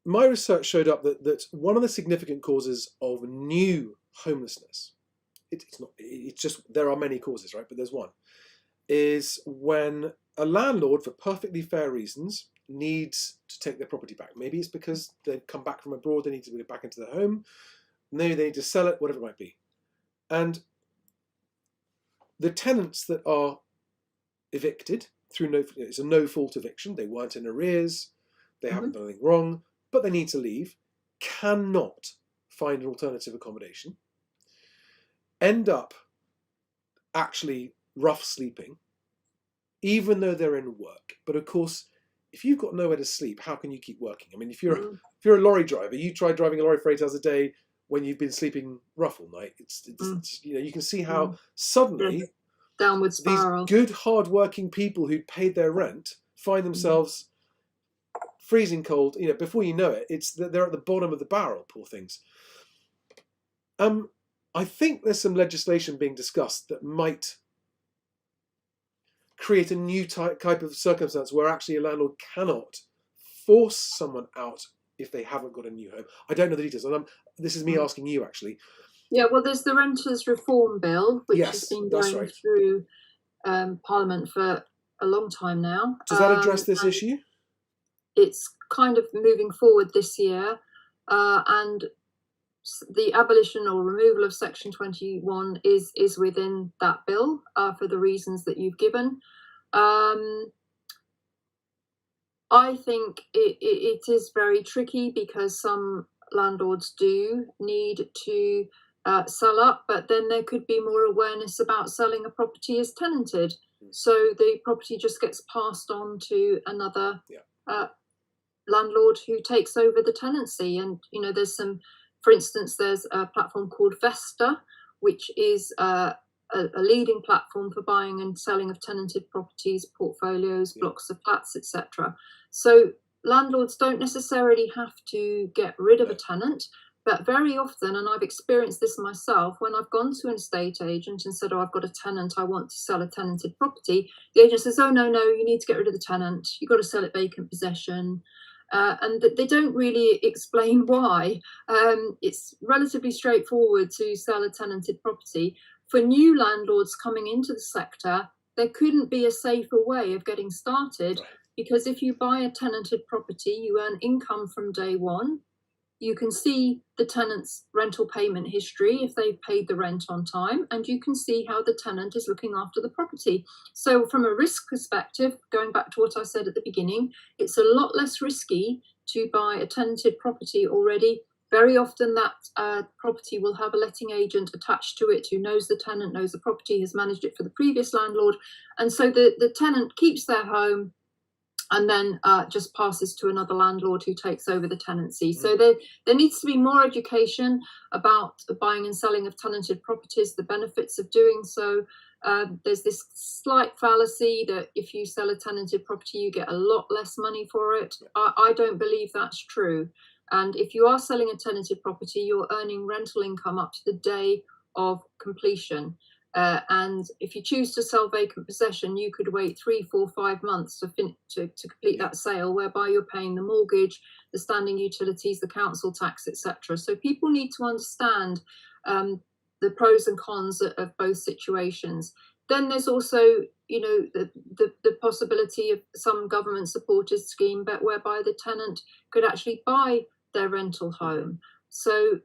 my research showed up that one of the significant causes of new homelessness, it's not, it's just, there are many causes, right? But there's one, is when a landlord, for perfectly fair reasons, needs to take their property back. Maybe it's because they've come back from abroad, they need to get it back into their home, maybe they need to sell it, whatever it might be. And the tenants that are evicted through it's a no-fault eviction, they weren't in arrears, they haven't done anything wrong, but they need to leave, cannot find an alternative accommodation, end up actually rough sleeping, even though they're in work. But of course, if you've got nowhere to sleep, how can you keep working? I mean, if you're a lorry driver, you try driving a lorry for 8 hours a day when you've been sleeping rough all night. It's you can see how suddenly downward spiral. These good, hard-working people who'd paid their rent find themselves freezing cold. Before you know it, they're at the bottom of the barrel. Poor things. I think there's some legislation being discussed that might create a new type of circumstance where actually a landlord cannot force someone out if they haven't got a new home. I don't know the details, and this is me asking you, actually. Yeah, well, there's the Renters Reform Bill, which has been going through Parliament for a long time now. Does that address this issue? It's kind of moving forward this year, and the abolition or removal of Section 21 is within that bill for the reasons that you've given. I think it is very tricky because some landlords do need to sell up, but then there could be more awareness about selling a property as tenanted. So the property just gets passed on to another landlord who takes over the tenancy. And, there's some, for instance, there's a platform called Vesta, which is a leading platform for buying and selling of tenanted properties, portfolios, blocks of flats, etc. So landlords don't necessarily have to get rid of a tenant, but very often, and I've experienced this myself, when I've gone to an estate agent and said, I've got a tenant, I want to sell a tenanted property, the agent says, no, you need to get rid of the tenant, you've got to sell it vacant possession. And they don't really explain why. It's relatively straightforward to sell a tenanted property. For new landlords coming into the sector, there couldn't be a safer way of getting started, because if you buy a tenanted property, you earn income from day one. You can see the tenant's rental payment history if they've paid the rent on time, and you can see how the tenant is looking after the property. So from a risk perspective, going back to what I said at the beginning, it's a lot less risky to buy a tenanted property already. Very often that property will have a letting agent attached to it who knows the tenant, knows the property, has managed it for the previous landlord. And so the tenant keeps their home and then just passes to another landlord who takes over the tenancy. So there needs to be more education about the buying and selling of tenanted properties, the benefits of doing so. There's this slight fallacy that if you sell a tenanted property, you get a lot less money for it. I don't believe that's true. And if you are selling a tenanted property, you're earning rental income up to the day of completion. And if you choose to sell vacant possession, you could wait 3, 4, 5 months to complete that sale, whereby you're paying the mortgage, the standing utilities, the council tax, etc. So people need to understand the pros and cons of both situations. Then there's also, the possibility of some government-supported scheme, but whereby the tenant could actually buy their rental home. So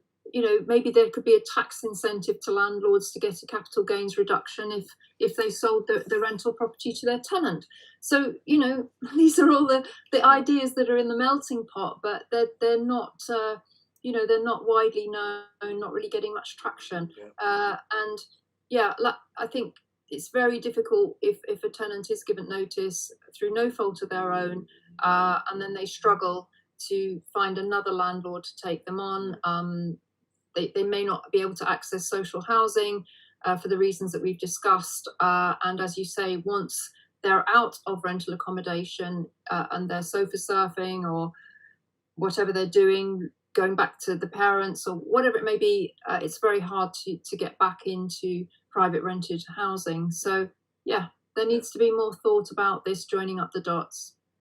maybe there could be a tax incentive to landlords to get a capital gains reduction if they sold the rental property to their tenant. So, these are all the ideas that are in the melting pot, but they're not, they're not widely known, not really getting much traction. I think it's very difficult if a tenant is given notice through no fault of their own, and then they struggle to find another landlord to take them on. They may not be able to access social housing for the reasons that we've discussed. And as you say, once they're out of rental accommodation and they're sofa surfing or whatever they're doing, going back to the parents or whatever it may be, it's very hard to get back into private rented housing. So, there needs to be more thought about this, joining up the dots.